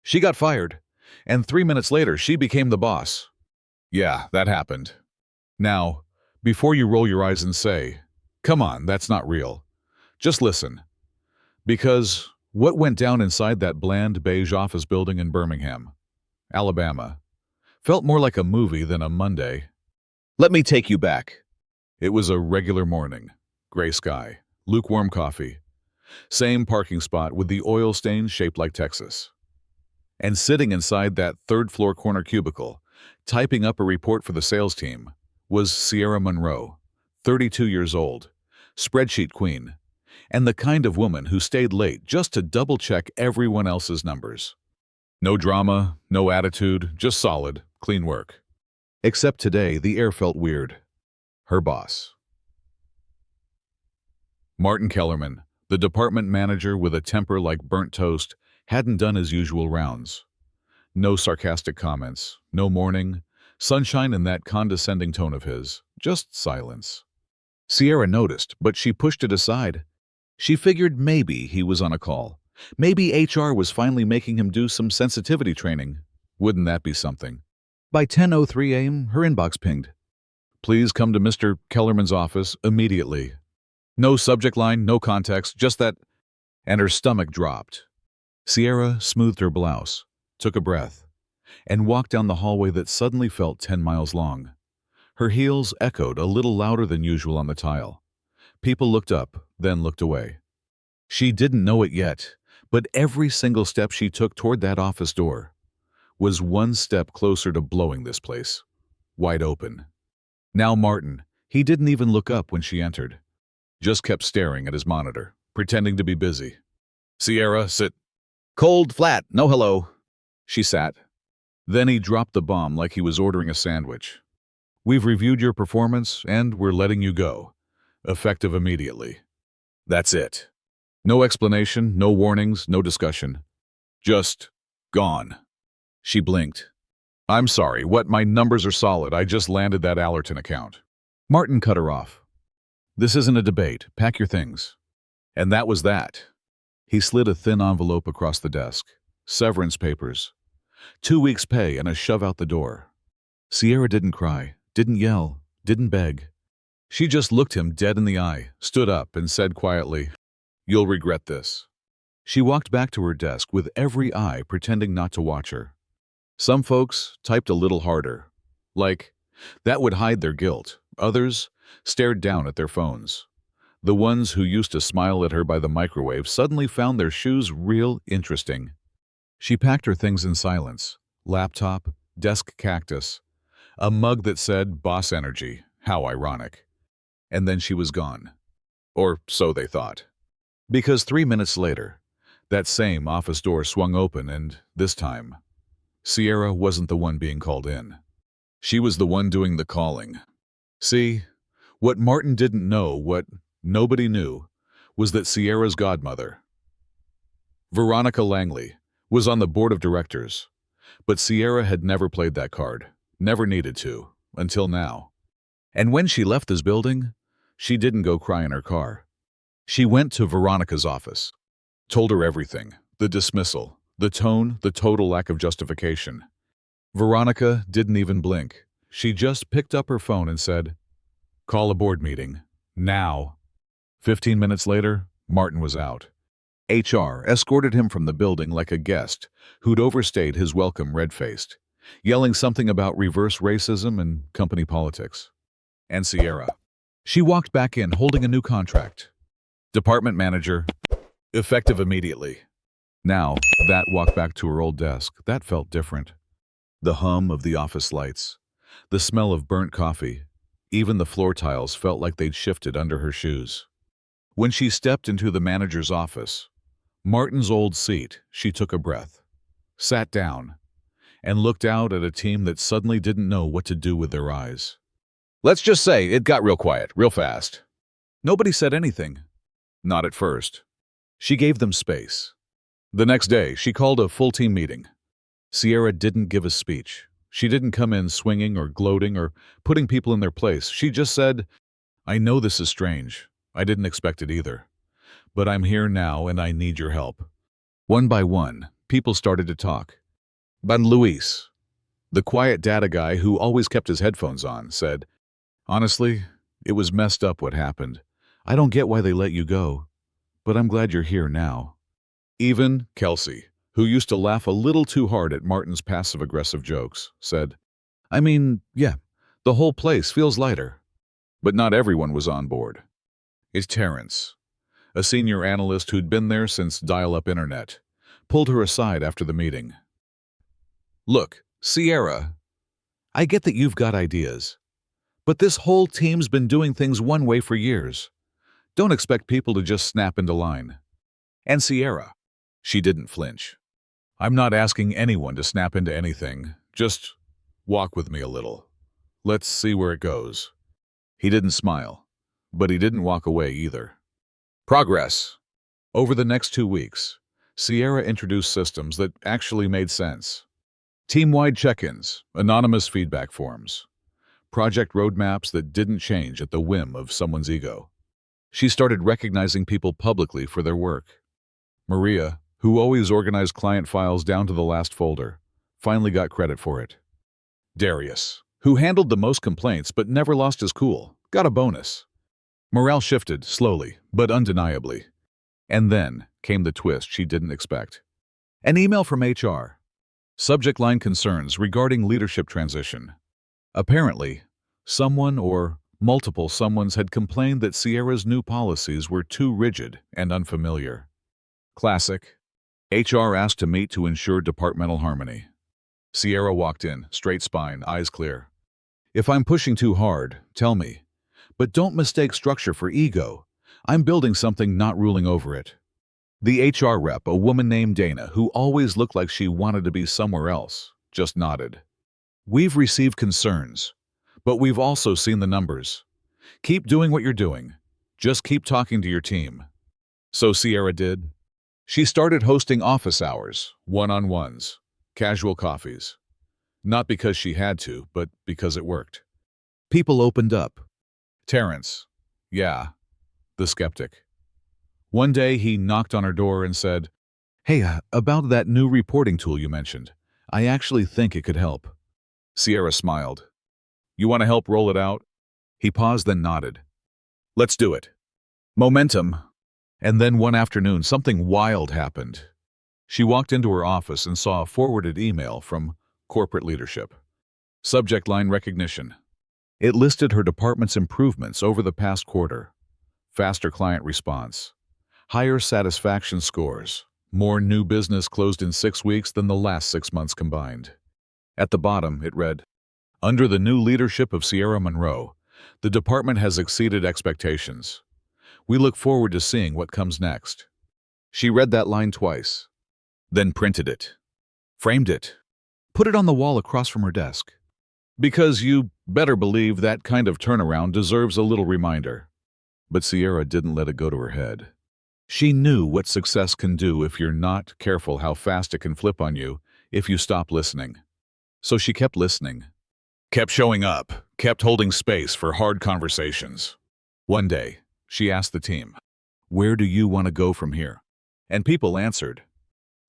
She got fired, and 3 minutes later, she became the boss. Yeah, that happened. Now, before you roll your eyes and say, "Come on, that's not real," just listen. Because what went down inside that bland beige office building in Birmingham, Alabama, felt more like a movie than a Monday. Let me take you back. It was a regular morning, gray sky, lukewarm coffee, same parking spot with the oil stains shaped like Texas. And sitting inside that third-floor corner cubicle, typing up a report for the sales team, was Sierra Monroe, 32 years old, spreadsheet queen, and the kind of woman who stayed late just to double-check everyone else's numbers. No drama, no attitude, just solid, clean work. Except today, the air felt weird. Her boss, Martin Kellerman, the department manager with a temper like burnt toast, hadn't done his usual rounds. No sarcastic comments, no mourning, sunshine in that condescending tone of his, just silence. Sierra noticed, but she pushed it aside. She figured maybe he was on a call. Maybe HR was finally making him do some sensitivity training. Wouldn't that be something? By 10:03 a.m., her inbox pinged. Please come to Mr. Kellerman's office immediately. No subject line, no context, just that, and her stomach dropped. Sierra smoothed her blouse, took a breath, and walked down the hallway that suddenly felt 10 miles long. Her heels echoed a little louder than usual on the tile. People looked up, then looked away. She didn't know it yet, but every single step she took toward that office door was one step closer to blowing this place wide open. Now Martin, he didn't even look up when she entered, just kept staring at his monitor, pretending to be busy. Sierra, sit. Cold, flat, no hello. She sat. Then he dropped the bomb like he was ordering a sandwich. We've reviewed your performance, and we're letting you go. Effective immediately. That's it. No explanation, no warnings, no discussion. Just gone. She blinked. I'm sorry, my numbers are solid. I just landed that Allerton account. Martin cut her off. This isn't a debate. Pack your things. And that was that. He slid a thin envelope across the desk. Severance papers. 2 weeks' pay and a shove out the door. Sierra didn't cry, didn't yell, didn't beg. She just looked him dead in the eye, stood up, and said quietly, "You'll regret this." She walked back to her desk with every eye pretending not to watch her. Some folks typed a little harder, like that would hide their guilt. Others stared down at their phones. The ones who used to smile at her by the microwave suddenly found their shoes real interesting. She packed her things in silence. Laptop, desk cactus, a mug that said Boss Energy, how ironic. And then she was gone. Or so they thought. Because 3 minutes later, that same office door swung open and, this time, Sierra wasn't the one being called in. She was the one doing the calling. See, what Martin didn't know, what nobody knew, was that Sierra's godmother, Veronica Langley, was on the board of directors. But Sierra had never played that card, never needed to, until now. And when she left this building, she didn't go cry in her car. She went to Veronica's office, told her everything, the dismissal, the tone, the total lack of justification. Veronica didn't even blink. She just picked up her phone and said, "Call a board meeting. Now." 15 minutes later, Martin was out. HR escorted him from the building like a guest who'd overstayed his welcome red-faced, yelling something about reverse racism and company politics. And Sierra. She walked back in holding a new contract. Department manager, effective immediately. Now, that walk back to her old desk, that felt different. The hum of the office lights, the smell of burnt coffee, even the floor tiles felt like they'd shifted under her shoes. When she stepped into the manager's office, Martin's old seat, she took a breath, sat down, and looked out at a team that suddenly didn't know what to do with their eyes. Let's just say it got real quiet, real fast. Nobody said anything. Not at first. She gave them space. The next day, she called a full team meeting. Sierra didn't give a speech. She didn't come in swinging or gloating or putting people in their place. She just said, "I know this is strange. I didn't expect it either. But I'm here now and I need your help." One by one, People started to talk. But Luis, the quiet data guy who always kept his headphones on, said, "Honestly, it was messed up what happened. I don't get why they let you go, but I'm glad you're here now." Even Kelsey, who used to laugh a little too hard at Martin's passive-aggressive jokes, said, "I mean, yeah, the whole place feels lighter." But not everyone was on board. It's Terrence, a senior analyst who'd been there since dial-up internet, pulled her aside after the meeting. "Look, Sierra, I get that you've got ideas, but this whole team's been doing things one way for years. Don't expect people to just snap into line." And Sierra, she didn't flinch. "I'm not asking anyone to snap into anything. Just walk with me a little. Let's see where it goes." He didn't smile, but he didn't walk away either. Progress. Over the next 2 weeks, Sierra introduced systems that actually made sense. Team-wide check-ins, anonymous feedback forms, project roadmaps that didn't change at the whim of someone's ego. She started recognizing people publicly for their work. Maria, who always organized client files down to the last folder, finally got credit for it. Darius, who handled the most complaints but never lost his cool, got a bonus. Morale shifted, slowly, but undeniably. And then came the twist she didn't expect. An email from HR. Subject line: concerns regarding leadership transition. Apparently, someone or multiple someones had complained that Sierra's new policies were too rigid and unfamiliar. Classic. HR asked to meet to ensure departmental harmony. Sierra walked in, straight spine, eyes clear. "If I'm pushing too hard, tell me. But don't mistake structure for ego. I'm building something, not ruling over it." The HR rep, a woman named Dana, who always looked like she wanted to be somewhere else, just nodded. "We've received concerns, but we've also seen the numbers. Keep doing what you're doing. Just keep talking to your team." So Sierra did. She started hosting office hours, one-on-ones, casual coffees. Not because she had to, but because it worked. People opened up. Terrence, yeah, the skeptic. One day he knocked on her door and said, "Hey, about that new reporting tool you mentioned. I actually think it could help." Sierra smiled. "You want to help roll it out?" He paused, then nodded. "Let's do it." Momentum. And then one afternoon, something wild happened. She walked into her office and saw a forwarded email from corporate leadership. Subject line: recognition. It listed her department's improvements over the past quarter. Faster client response. Higher satisfaction scores. More new business closed in 6 weeks than the last 6 months combined. At the bottom, it read, "Under the new leadership of Sierra Monroe, the department has exceeded expectations. We look forward to seeing what comes next." She read that line twice, then printed it, framed it, put it on the wall across from her desk. Because you better believe that kind of turnaround deserves a little reminder. But Sierra didn't let it go to her head. She knew what success can do if you're not careful, how fast it can flip on you if you stop listening. So she kept listening, kept showing up, kept holding space for hard conversations. One day, she asked the team, "Where do you want to go from here?" And people answered.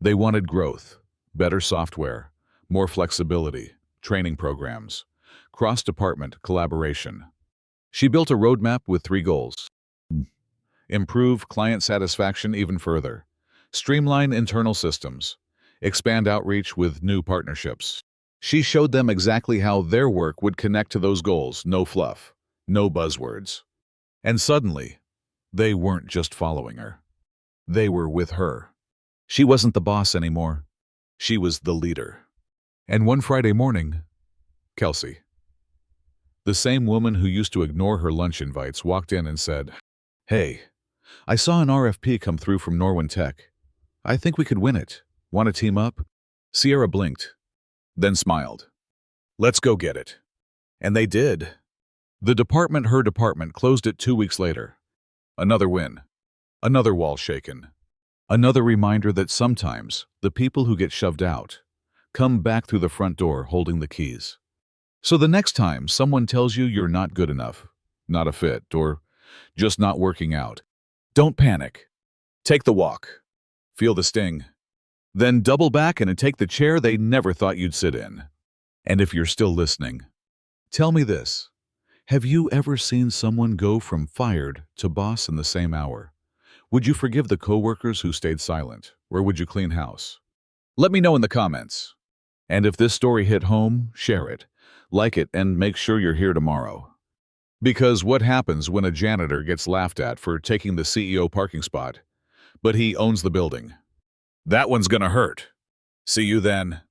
They wanted growth, better software, more flexibility, training programs, cross-department collaboration. She built a roadmap with 3 goals. Improve client satisfaction even further, streamline internal systems, expand outreach with new partnerships. She showed them exactly how their work would connect to those goals, no fluff, no buzzwords. And suddenly, they weren't just following her. They were with her. She wasn't the boss anymore. She was the leader. And one Friday morning, Kelsey, the same woman who used to ignore her lunch invites, walked in and said, "Hey, I saw an RFP come through from Norwin Tech. I think we could win it. Want to team up?" Sierra blinked, then smiled. "Let's go get it." And they did. Her department, closed it 2 weeks later. Another win. Another wall shaken. Another reminder that sometimes the people who get shoved out come back through the front door holding the keys. So the next time someone tells you you're not good enough, not a fit, or just not working out, don't panic. Take the walk. Feel the sting. Then double back and take the chair they never thought you'd sit in. And if you're still listening, tell me this. Have you ever seen someone go from fired to boss in the same hour? Would you forgive the coworkers who stayed silent, or would you clean house? Let me know in the comments. And if this story hit home, share it, like it, and make sure you're here tomorrow. Because what happens when a janitor gets laughed at for taking the CEO parking spot, but he owns the building? That one's gonna hurt. See you then.